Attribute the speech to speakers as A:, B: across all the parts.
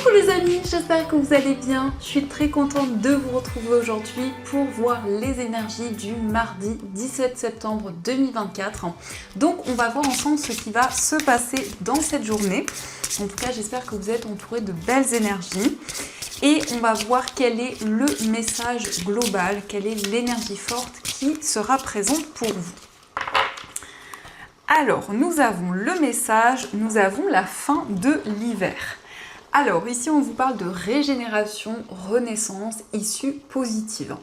A: Coucou les amis, j'espère que vous allez bien. Je suis très contente de vous retrouver aujourd'hui pour voir les énergies du mardi 17 septembre 2024. Donc on va voir ensemble ce qui va se passer dans cette journée. En tout cas, j'espère que vous êtes entourés de belles énergies. Et on va voir quel est le message global, quelle est l'énergie forte qui sera présente pour vous. Alors, nous avons le message, nous avons la fin de l'hiver. Alors, ici, on vous parle de régénération, renaissance, issue positive.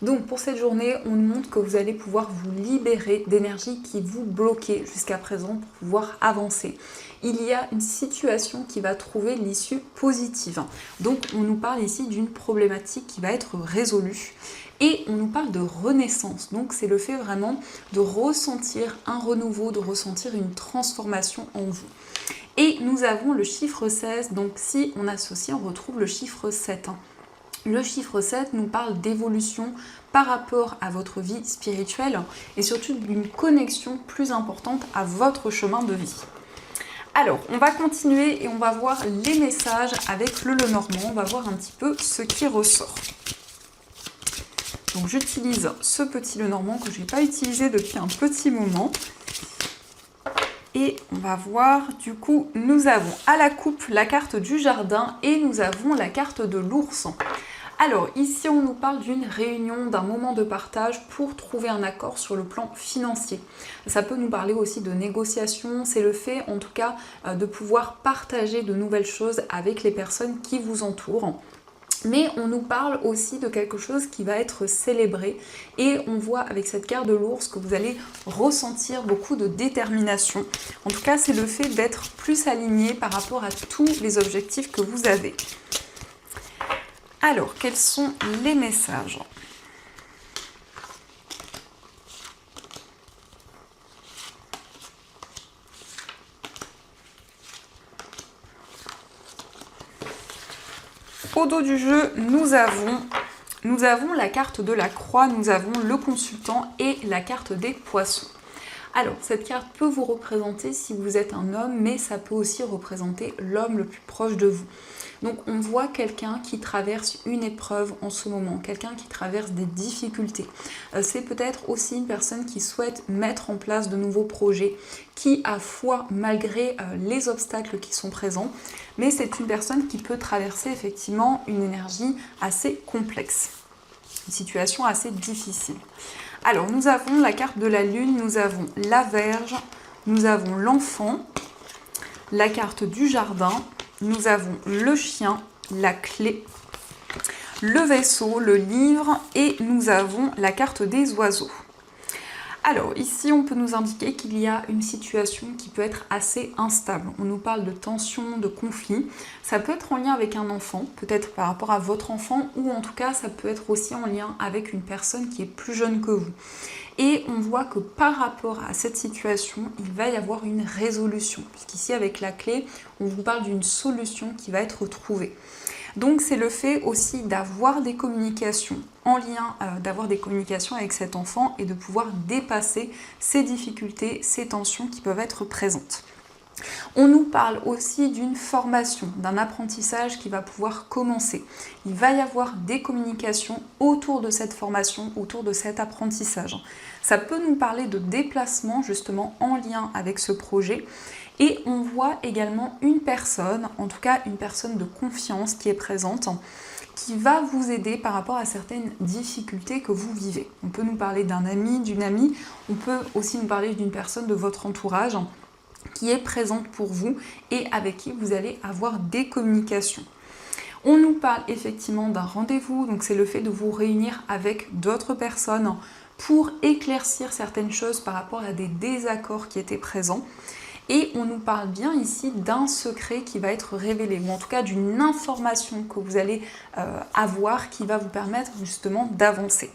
A: Donc, pour cette journée, on nous montre que vous allez pouvoir vous libérer d'énergie qui vous bloquait jusqu'à présent pour pouvoir avancer. Il y a une situation qui va trouver l'issue positive. Donc, on nous parle ici d'une problématique qui va être résolue. Et on nous parle de renaissance, donc c'est le fait vraiment de ressentir un renouveau, de ressentir une transformation en vous. Et nous avons le chiffre 16, donc si on associe, on retrouve le chiffre 7. Le chiffre 7 nous parle d'évolution par rapport à votre vie spirituelle et surtout d'une connexion plus importante à votre chemin de vie. Alors, on va continuer et on va voir les messages avec le Lenormand, on va voir un petit peu ce qui ressort. Donc j'utilise ce petit Lenormand que je n'ai pas utilisé depuis un petit moment. Et on va voir, du coup, nous avons à la coupe la carte du jardin et nous avons la carte de l'ours. Alors ici, on nous parle d'une réunion, d'un moment de partage pour trouver un accord sur le plan financier. Ça peut nous parler aussi de négociation, c'est le fait en tout cas de pouvoir partager de nouvelles choses avec les personnes qui vous entourent. Mais on nous parle aussi de quelque chose qui va être célébré et on voit avec cette carte de l'ours que vous allez ressentir beaucoup de détermination. En tout cas, c'est le fait d'être plus aligné par rapport à tous les objectifs que vous avez. Alors, quels sont les messages ? Au dos du jeu, nous avons la carte de la croix, nous avons le consultant et la carte des poissons. Alors, cette carte peut vous représenter si vous êtes un homme, mais ça peut aussi représenter l'homme le plus proche de vous. Donc, on voit quelqu'un qui traverse une épreuve en ce moment, quelqu'un qui traverse des difficultés. C'est peut-être aussi une personne qui souhaite mettre en place de nouveaux projets, qui a foi malgré les obstacles qui sont présents, mais c'est une personne qui peut traverser effectivement une énergie assez complexe, une situation assez difficile. Alors, nous avons la carte de la lune, nous avons la Vierge, nous avons l'enfant, la carte du jardin, nous avons le chien, la clé, le vaisseau, le livre et nous avons la carte des oiseaux. Alors ici on peut nous indiquer qu'il y a une situation qui peut être assez instable. On nous parle de tension, de conflit. Ça peut être en lien avec un enfant, peut-être par rapport à votre enfant ou en tout cas ça peut être aussi en lien avec une personne qui est plus jeune que vous. Et on voit que par rapport à cette situation, il va y avoir une résolution. Puisqu'ici avec la clé, on vous parle d'une solution qui va être trouvée. Donc c'est le fait aussi d'avoir des communications en lien, d'avoir des communications avec cet enfant et de pouvoir dépasser ces difficultés, ces tensions qui peuvent être présentes. On nous parle aussi d'une formation, d'un apprentissage qui va pouvoir commencer. Il va y avoir des communications autour de cette formation, autour de cet apprentissage. Ça peut nous parler de déplacement justement en lien avec ce projet. Et on voit également une personne, en tout cas une personne de confiance qui est présente, qui va vous aider par rapport à certaines difficultés que vous vivez. On peut nous parler d'un ami, d'une amie, on peut aussi nous parler d'une personne de votre entourage qui est présente pour vous et avec qui vous allez avoir des communications. On nous parle effectivement d'un rendez-vous, donc c'est le fait de vous réunir avec d'autres personnes pour éclaircir certaines choses par rapport à des désaccords qui étaient présents. Et on nous parle bien ici d'un secret qui va être révélé, ou en tout cas d'une information que vous allez avoir qui va vous permettre justement d'avancer.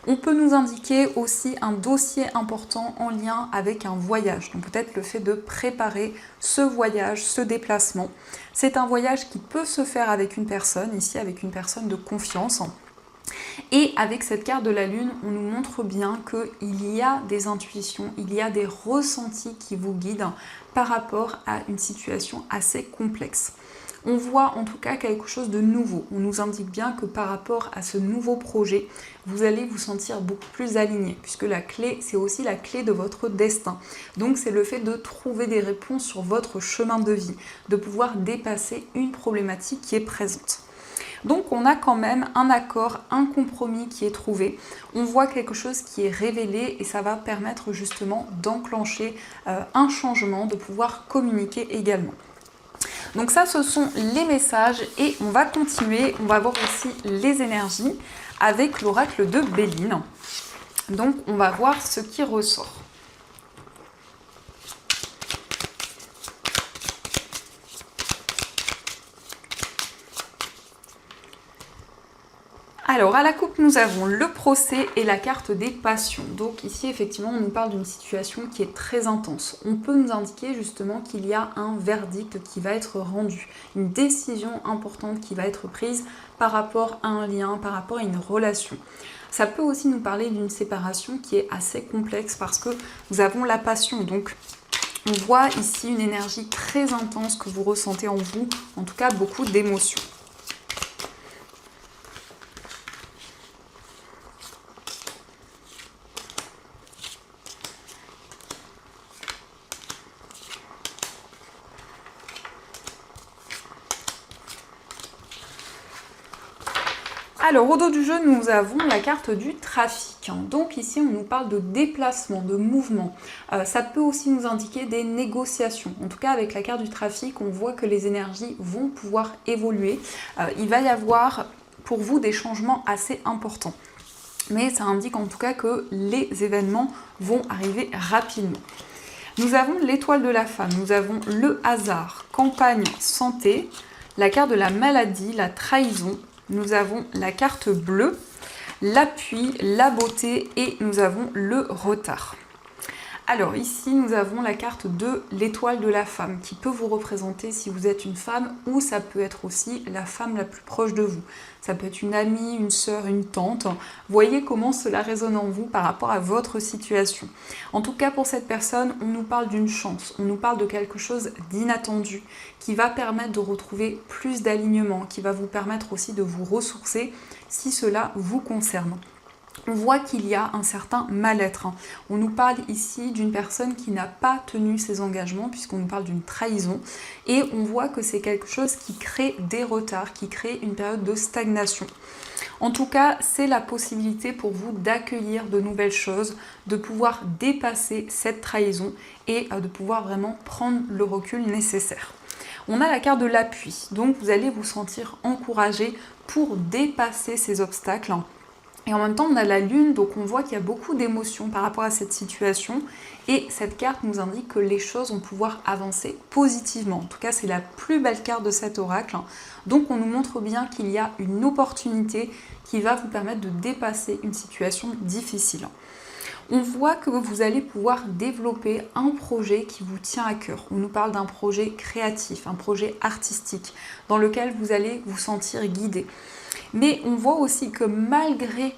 A: On peut nous indiquer aussi un dossier important en lien avec un voyage, donc peut-être le fait de préparer ce voyage, ce déplacement. C'est un voyage qui peut se faire avec une personne, ici avec une personne de confiance. Et avec cette carte de la Lune, on nous montre bien qu'il y a des intuitions, il y a des ressentis qui vous guident par rapport à une situation assez complexe. On voit en tout cas quelque chose de nouveau. On nous indique bien que par rapport à ce nouveau projet, vous allez vous sentir beaucoup plus aligné, puisque la clé, c'est aussi la clé de votre destin. Donc c'est le fait de trouver des réponses sur votre chemin de vie, de pouvoir dépasser une problématique qui est présente. Donc on a quand même un accord, un compromis qui est trouvé. On voit quelque chose qui est révélé et ça va permettre justement d'enclencher un changement, de pouvoir communiquer également. Donc ça, ce sont les messages et on va continuer. On va voir aussi les énergies avec l'oracle de Béline. Donc on va voir ce qui ressort. Alors, à la coupe, nous avons le procès et la carte des passions. Donc ici, effectivement, on nous parle d'une situation qui est très intense. On peut nous indiquer justement qu'il y a un verdict qui va être rendu, une décision importante qui va être prise par rapport à un lien, par rapport à une relation. Ça peut aussi nous parler d'une séparation qui est assez complexe parce que nous avons la passion. Donc, on voit ici une énergie très intense que vous ressentez en vous, en tout cas beaucoup d'émotions. Alors, au dos du jeu, nous avons la carte du trafic. Donc ici, on nous parle de déplacement, de mouvement. Ça peut aussi nous indiquer des négociations. En tout cas, avec la carte du trafic, on voit que les énergies vont pouvoir évoluer. Il va y avoir pour vous des changements assez importants. Mais ça indique en tout cas que les événements vont arriver rapidement. Nous avons l'étoile de la femme, nous avons le hasard, campagne, santé, la carte de la maladie, la trahison. Nous avons la carte bleue, l'appui, la beauté et nous avons le retard. Alors ici, nous avons la carte de l'étoile de la femme qui peut vous représenter si vous êtes une femme ou ça peut être aussi la femme la plus proche de vous. Ça peut être une amie, une sœur, une tante. Voyez comment cela résonne en vous par rapport à votre situation. En tout cas, pour cette personne, on nous parle d'une chance, on nous parle de quelque chose d'inattendu qui va permettre de retrouver plus d'alignement, qui va vous permettre aussi de vous ressourcer si cela vous concerne. On voit qu'il y a un certain mal-être. On nous parle ici d'une personne qui n'a pas tenu ses engagements puisqu'on nous parle d'une trahison et on voit que c'est quelque chose qui crée des retards, qui crée une période de stagnation. En tout cas, c'est la possibilité pour vous d'accueillir de nouvelles choses, de pouvoir dépasser cette trahison et de pouvoir vraiment prendre le recul nécessaire. On a la carte de l'appui, donc vous allez vous sentir encouragé pour dépasser ces obstacles. Et en même temps, on a la lune, donc on voit qu'il y a beaucoup d'émotions par rapport à cette situation. Et cette carte nous indique que les choses vont pouvoir avancer positivement. En tout cas, c'est la plus belle carte de cet oracle. Donc on nous montre bien qu'il y a une opportunité qui va vous permettre de dépasser une situation difficile. On voit que vous allez pouvoir développer un projet qui vous tient à cœur. On nous parle d'un projet créatif, un projet artistique, dans lequel vous allez vous sentir guidé. Mais on voit aussi que malgré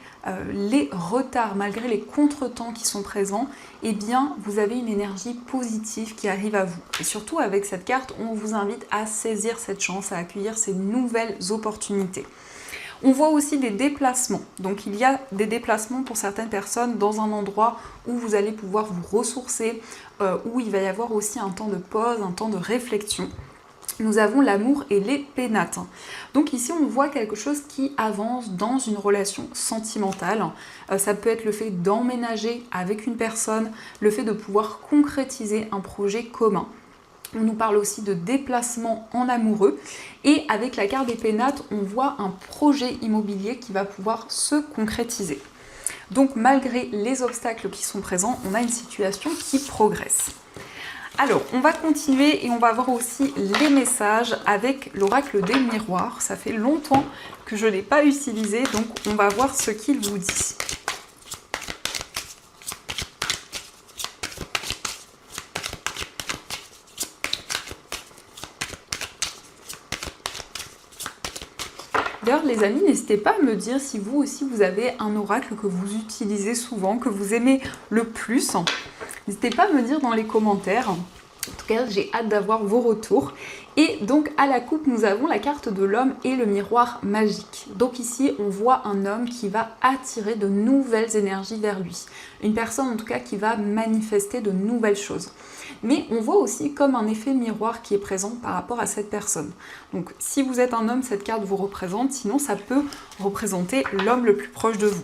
A: les retards, malgré les contretemps qui sont présents, eh bien, vous avez une énergie positive qui arrive à vous. Et surtout, avec cette carte, on vous invite à saisir cette chance, à accueillir ces nouvelles opportunités. On voit aussi des déplacements. Donc, il y a des déplacements pour certaines personnes dans un endroit où vous allez pouvoir vous ressourcer, où il va y avoir aussi un temps de pause, un temps de réflexion. Nous avons l'amour et les pénates. Donc ici, on voit quelque chose qui avance dans une relation sentimentale. Ça peut être le fait d'emménager avec une personne, le fait de pouvoir concrétiser un projet commun. On nous parle aussi de déplacement en amoureux. Et avec la carte des pénates, on voit un projet immobilier qui va pouvoir se concrétiser. Donc malgré les obstacles qui sont présents, on a une situation qui progresse. Alors, on va continuer et on va voir aussi les messages avec l'oracle des miroirs. Ça fait longtemps que je ne l'ai pas utilisé, donc on va voir ce qu'il vous dit. D'ailleurs, les amis, n'hésitez pas à me dire si vous aussi vous avez un oracle que vous utilisez souvent, que vous aimez le plus. N'hésitez pas à me dire dans les commentaires. En tout cas, j'ai hâte d'avoir vos retours. Et donc, à la coupe, nous avons la carte de l'homme et le miroir magique. Donc ici, on voit un homme qui va attirer de nouvelles énergies vers lui. Une personne, en tout cas, qui va manifester de nouvelles choses. Mais on voit aussi comme un effet miroir qui est présent par rapport à cette personne. Donc, si vous êtes un homme, cette carte vous représente. Sinon, ça peut représenter l'homme le plus proche de vous.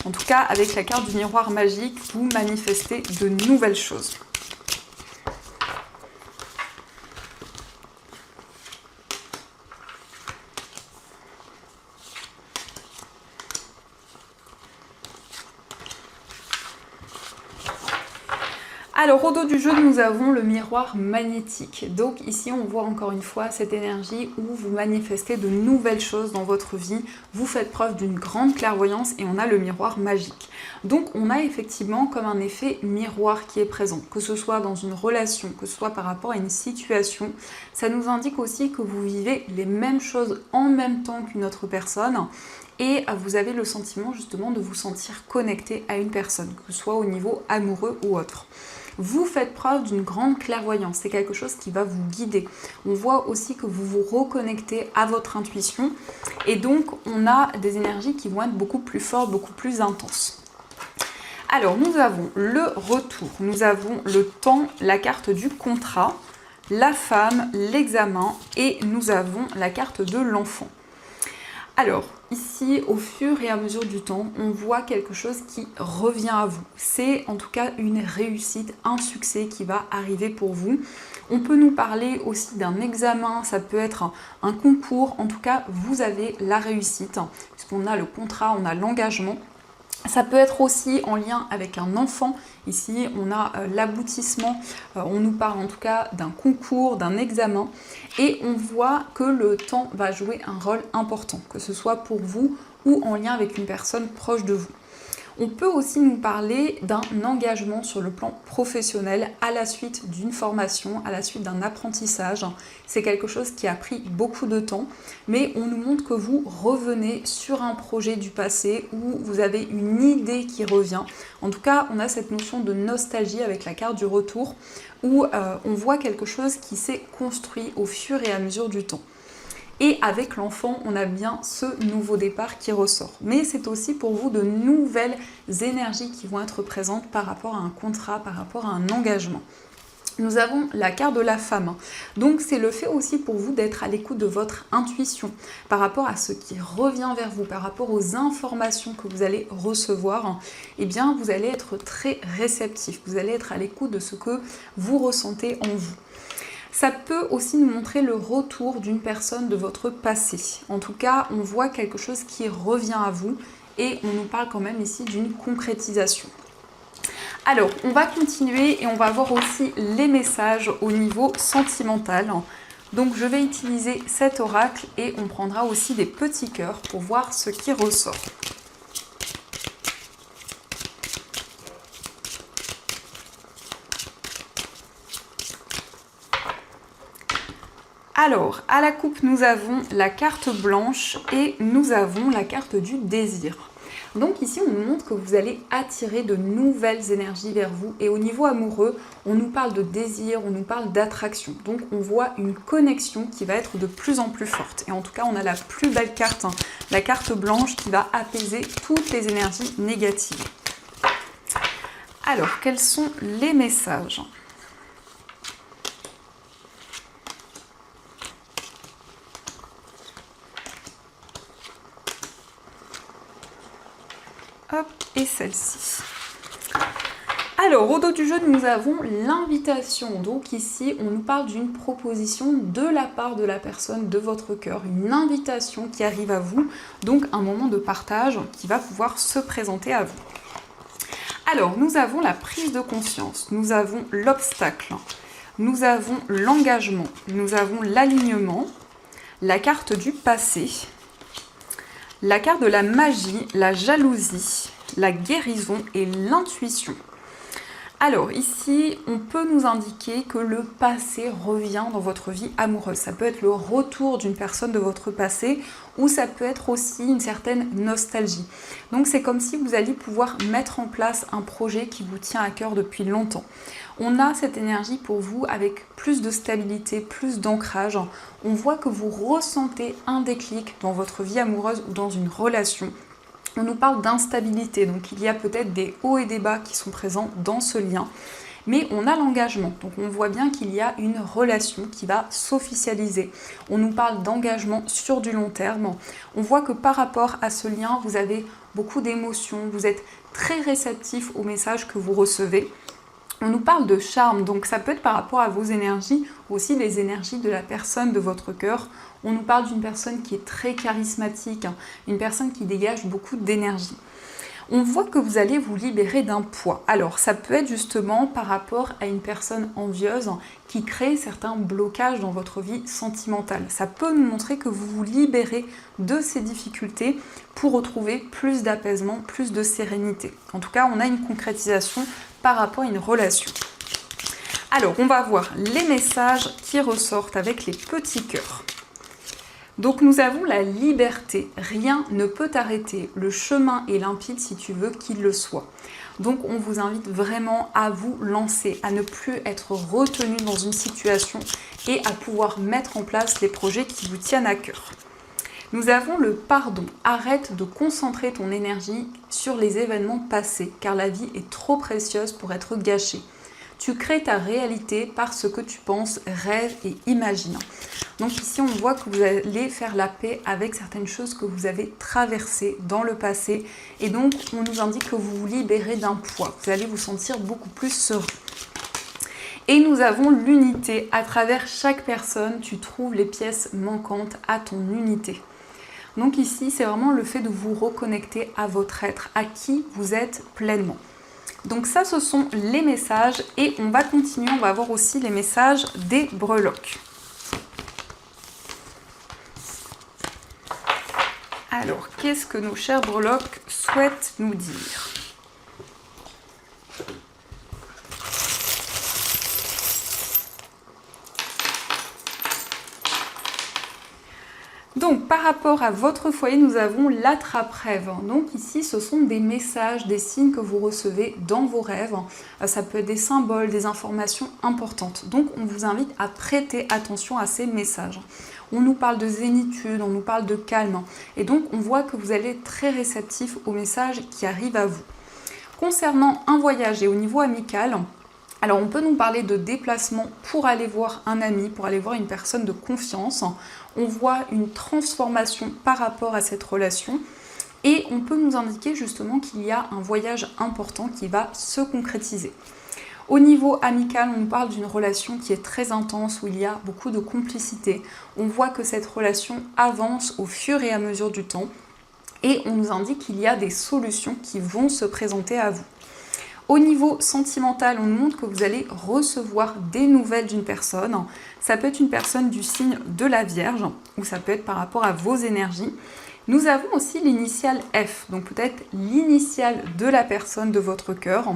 A: En tout cas, avec la carte du miroir magique, vous manifestez de nouvelles choses. Alors au dos du jeu, nous avons le miroir magnétique. Donc ici, on voit encore une fois cette énergie où vous manifestez de nouvelles choses dans votre vie. Vous faites preuve d'une grande clairvoyance et on a le miroir magique. Donc on a effectivement comme un effet miroir qui est présent, que ce soit dans une relation, que ce soit par rapport à une situation. Ça nous indique aussi que vous vivez les mêmes choses en même temps qu'une autre personne. Et vous avez le sentiment justement de vous sentir connecté à une personne, que ce soit au niveau amoureux ou autre. Vous faites preuve d'une grande clairvoyance, c'est quelque chose qui va vous guider. On voit aussi que vous vous reconnectez à votre intuition et donc on a des énergies qui vont être beaucoup plus fortes, beaucoup plus intenses. Alors nous avons le retour, nous avons le temps, la carte du contrat, la femme, l'examen et nous avons la carte de l'enfant. Alors, ici, au fur et à mesure du temps, on voit quelque chose qui revient à vous. C'est en tout cas une réussite, un succès qui va arriver pour vous. On peut nous parler aussi d'un examen, ça peut être un concours. En tout cas, vous avez la réussite, puisqu'on a le contrat, on a l'engagement. Ça peut être aussi en lien avec un enfant. Ici, on a l'aboutissement. On nous parle en tout cas d'un concours, d'un examen. Et on voit que le temps va jouer un rôle important, que ce soit pour vous ou en lien avec une personne proche de vous. On peut aussi nous parler d'un engagement sur le plan professionnel à la suite d'une formation, à la suite d'un apprentissage. C'est quelque chose qui a pris beaucoup de temps, mais on nous montre que vous revenez sur un projet du passé où vous avez une idée qui revient. En tout cas, on a cette notion de nostalgie avec la carte du retour où on voit quelque chose qui s'est construit au fur et à mesure du temps. Et avec l'enfant, on a bien ce nouveau départ qui ressort. Mais c'est aussi pour vous de nouvelles énergies qui vont être présentes par rapport à un contrat, par rapport à un engagement. Nous avons la carte de la femme. Donc c'est le fait aussi pour vous d'être à l'écoute de votre intuition par rapport à ce qui revient vers vous, par rapport aux informations que vous allez recevoir. Eh bien, vous allez être très réceptif. Vous allez être à l'écoute de ce que vous ressentez en vous. Ça peut aussi nous montrer le retour d'une personne de votre passé. En tout cas, on voit quelque chose qui revient à vous et on nous parle quand même ici d'une concrétisation. Alors, on va continuer et on va voir aussi les messages au niveau sentimental. Donc, je vais utiliser cet oracle et on prendra aussi des petits cœurs pour voir ce qui ressort. Alors, à la coupe, nous avons la carte blanche et nous avons la carte du désir. Donc ici, on nous montre que vous allez attirer de nouvelles énergies vers vous. Et au niveau amoureux, on nous parle de désir, on nous parle d'attraction. Donc on voit une connexion qui va être de plus en plus forte. Et en tout cas, on a la plus belle carte, la carte blanche qui va apaiser toutes les énergies négatives. Alors, quels sont les messages ? Hop, et celle-ci. Alors, au dos du jeu, nous avons l'invitation. Donc ici, on nous parle d'une proposition de la part de la personne de votre cœur, une invitation qui arrive à vous, donc un moment de partage qui va pouvoir se présenter à vous. Alors, nous avons la prise de conscience, nous avons l'obstacle, nous avons l'engagement, nous avons l'alignement, la carte du passé, la carte de la magie, la jalousie, la guérison et l'intuition. Alors ici, on peut nous indiquer que le passé revient dans votre vie amoureuse. Ça peut être le retour d'une personne de votre passé ou ça peut être aussi une certaine nostalgie. Donc c'est comme si vous alliez pouvoir mettre en place un projet qui vous tient à cœur depuis longtemps. On a cette énergie pour vous avec plus de stabilité, plus d'ancrage. On voit que vous ressentez un déclic dans votre vie amoureuse ou dans une relation. On nous parle d'instabilité, donc il y a peut-être des hauts et des bas qui sont présents dans ce lien, mais on a l'engagement, donc on voit bien qu'il y a une relation qui va s'officialiser. On nous parle d'engagement sur du long terme, on voit que par rapport à ce lien, vous avez beaucoup d'émotions, vous êtes très réceptif aux messages que vous recevez. On nous parle de charme, donc ça peut être par rapport à vos énergies, ou aussi les énergies de la personne de votre cœur. On nous parle d'une personne qui est très charismatique, une personne qui dégage beaucoup d'énergie. On voit que vous allez vous libérer d'un poids. Alors, ça peut être justement par rapport à une personne envieuse qui crée certains blocages dans votre vie sentimentale. Ça peut nous montrer que vous vous libérez de ces difficultés pour retrouver plus d'apaisement, plus de sérénité. En tout cas, on a une concrétisation par rapport à une relation. Alors, on va voir les messages qui ressortent avec les petits cœurs. Donc nous avons la liberté, rien ne peut t'arrêter, le chemin est limpide si tu veux qu'il le soit. Donc on vous invite vraiment à vous lancer, à ne plus être retenu dans une situation et à pouvoir mettre en place les projets qui vous tiennent à cœur. Nous avons le pardon, arrête de concentrer ton énergie sur les événements passés car la vie est trop précieuse pour être gâchée. Tu crées ta réalité par ce que tu penses, rêves et imagines. Donc ici, on voit que vous allez faire la paix avec certaines choses que vous avez traversées dans le passé. Et donc, on nous indique que vous vous libérez d'un poids. Vous allez vous sentir beaucoup plus serein. Et nous avons l'unité. À travers chaque personne, tu trouves les pièces manquantes à ton unité. Donc ici, c'est vraiment le fait de vous reconnecter à votre être, à qui vous êtes pleinement. Donc ça, ce sont les messages et on va continuer, on va voir aussi les messages des breloques. Alors, qu'est-ce que nos chers breloques souhaitent nous dire ? Donc, par rapport à votre foyer, nous avons l'attrape-rêve. Donc ici, ce sont des messages, des signes que vous recevez dans vos rêves. Ça peut être des symboles, des informations importantes. Donc, on vous invite à prêter attention à ces messages. On nous parle de zénitude, on nous parle de calme. Et donc, on voit que vous allez être très réceptif aux messages qui arrivent à vous. Concernant un voyage et au niveau amical, alors on peut nous parler de déplacement pour aller voir un ami, pour aller voir une personne de confiance. On voit une transformation par rapport à cette relation et on peut nous indiquer justement qu'il y a un voyage important qui va se concrétiser. Au niveau amical, on nous parle d'une relation qui est très intense, où il y a beaucoup de complicité. On voit que cette relation avance au fur et à mesure du temps et on nous indique qu'il y a des solutions qui vont se présenter à vous. Au niveau sentimental, on nous montre que vous allez recevoir des nouvelles d'une personne. Ça peut être une personne du signe de la Vierge, ou ça peut être par rapport à vos énergies. Nous avons aussi l'initiale F, donc peut-être l'initiale de la personne de votre cœur.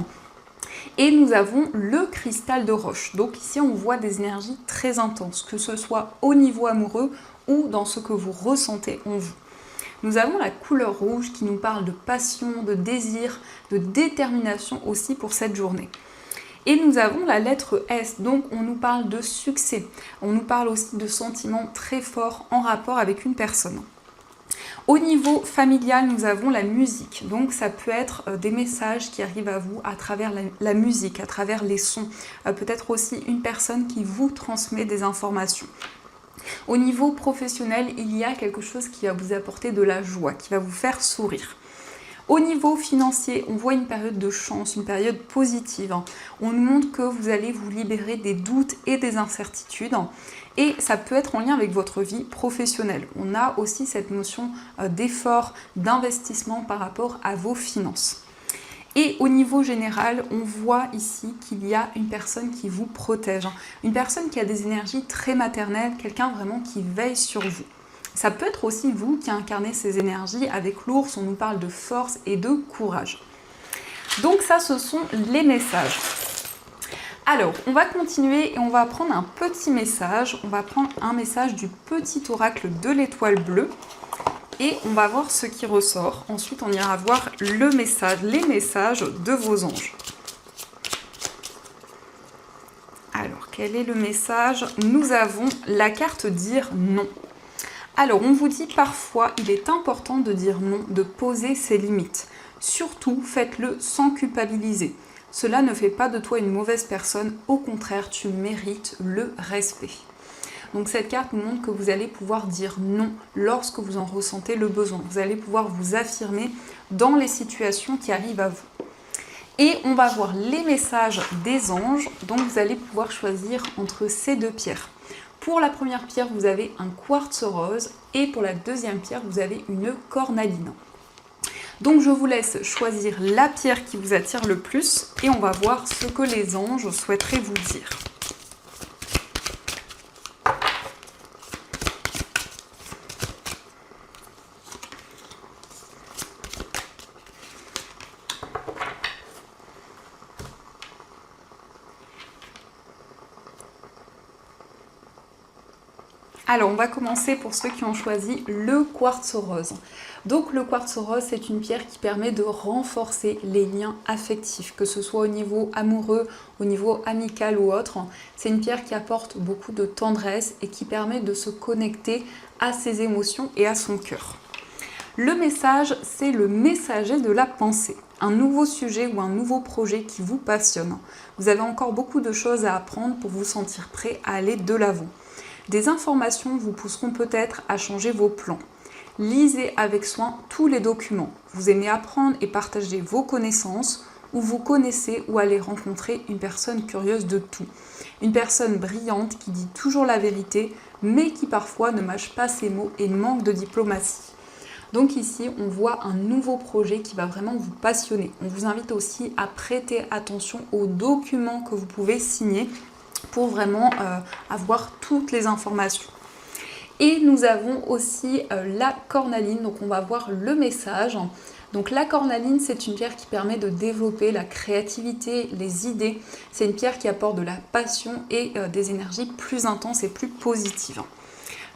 A: Et nous avons le cristal de roche. Donc ici, on voit des énergies très intenses, que ce soit au niveau amoureux ou dans ce que vous ressentez en vous. Nous avons la couleur rouge qui nous parle de passion, de désir, de détermination aussi pour cette journée. Et nous avons la lettre S, donc on nous parle de succès. On nous parle aussi de sentiments très forts en rapport avec une personne. Au niveau familial, nous avons la musique. Donc ça peut être des messages qui arrivent à vous à travers la musique, à travers les sons. Peut-être aussi une personne qui vous transmet des informations. Au niveau professionnel, il y a quelque chose qui va vous apporter de la joie, qui va vous faire sourire. Au niveau financier, on voit une période de chance, une période positive. On nous montre que vous allez vous libérer des doutes et des incertitudes. Et ça peut être en lien avec votre vie professionnelle. On a aussi cette notion d'effort, d'investissement par rapport à vos finances. Et au niveau général, on voit ici qu'il y a une personne qui vous protège, une personne qui a des énergies très maternelles, quelqu'un vraiment qui veille sur vous. Ça peut être aussi vous qui incarnez ces énergies. Avec l'ours, on nous parle de force et de courage. Donc ça, ce sont les messages. Alors, on va continuer et on va prendre un petit message. On va prendre un message du petit oracle de l'étoile bleue. Et on va voir ce qui ressort. Ensuite, on ira voir le message, les messages de vos anges. Alors, quel est le message? Nous avons la carte dire non. Alors, on vous dit parfois, il est important de dire non, de poser ses limites. Surtout, faites-le sans culpabiliser. Cela ne fait pas de toi une mauvaise personne, au contraire, tu mérites le respect. Donc cette carte nous montre que vous allez pouvoir dire non lorsque vous en ressentez le besoin. Vous allez pouvoir vous affirmer dans les situations qui arrivent à vous. Et on va voir les messages des anges, donc vous allez pouvoir choisir entre ces deux pierres. Pour la première pierre, vous avez un quartz rose et pour la deuxième pierre, vous avez une cornaline. Donc je vous laisse choisir la pierre qui vous attire le plus et on va voir ce que les anges souhaiteraient vous dire. Alors, on va commencer pour ceux qui ont choisi le quartz rose. Donc, le quartz rose, c'est une pierre qui permet de renforcer les liens affectifs, que ce soit au niveau amoureux, au niveau amical ou autre. C'est une pierre qui apporte beaucoup de tendresse et qui permet de se connecter à ses émotions et à son cœur. Le message, c'est le messager de la pensée. Un nouveau sujet ou un nouveau projet qui vous passionne. Vous avez encore beaucoup de choses à apprendre pour vous sentir prêt à aller de l'avant. Des informations vous pousseront peut-être à changer vos plans. Lisez avec soin tous les documents. Vous aimez apprendre et partager vos connaissances ou vous connaissez ou allez rencontrer une personne curieuse de tout. Une personne brillante qui dit toujours la vérité mais qui parfois ne mâche pas ses mots et manque de diplomatie. Donc ici, on voit un nouveau projet qui va vraiment vous passionner. On vous invite aussi à prêter attention aux documents que vous pouvez signer pour vraiment avoir toutes les informations. Et nous avons aussi la cornaline, donc on va voir le message. Donc la cornaline, c'est une pierre qui permet de développer la créativité, les idées. C'est une pierre qui apporte de la passion et des énergies plus intenses et plus positives.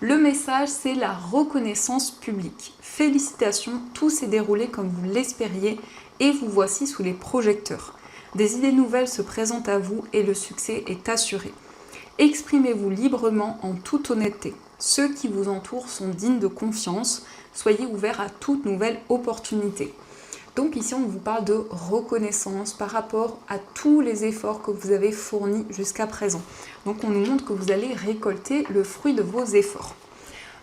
A: Le message, c'est la reconnaissance publique. Félicitations, tout s'est déroulé comme vous l'espériez et vous voici sous les projecteurs. Des idées nouvelles se présentent à vous et le succès est assuré. Exprimez-vous librement en toute honnêteté. Ceux qui vous entourent sont dignes de confiance. Soyez ouverts à toute nouvelle opportunité. Donc ici, on vous parle de reconnaissance par rapport à tous les efforts que vous avez fournis jusqu'à présent. Donc on nous montre que vous allez récolter le fruit de vos efforts.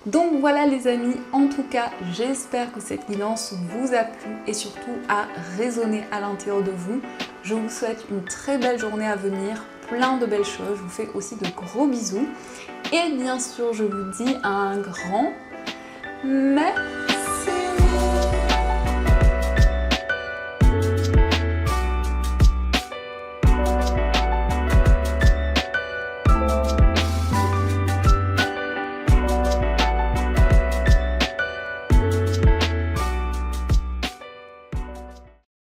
A: Donc voilà les amis, en tout cas, j'espère que cette guidance vous a plu et surtout a résonné à l'intérieur de vous. Je vous souhaite une très belle journée à venir, plein de belles choses. Je vous fais aussi de gros bisous. Et bien sûr, je vous dis un grand merci.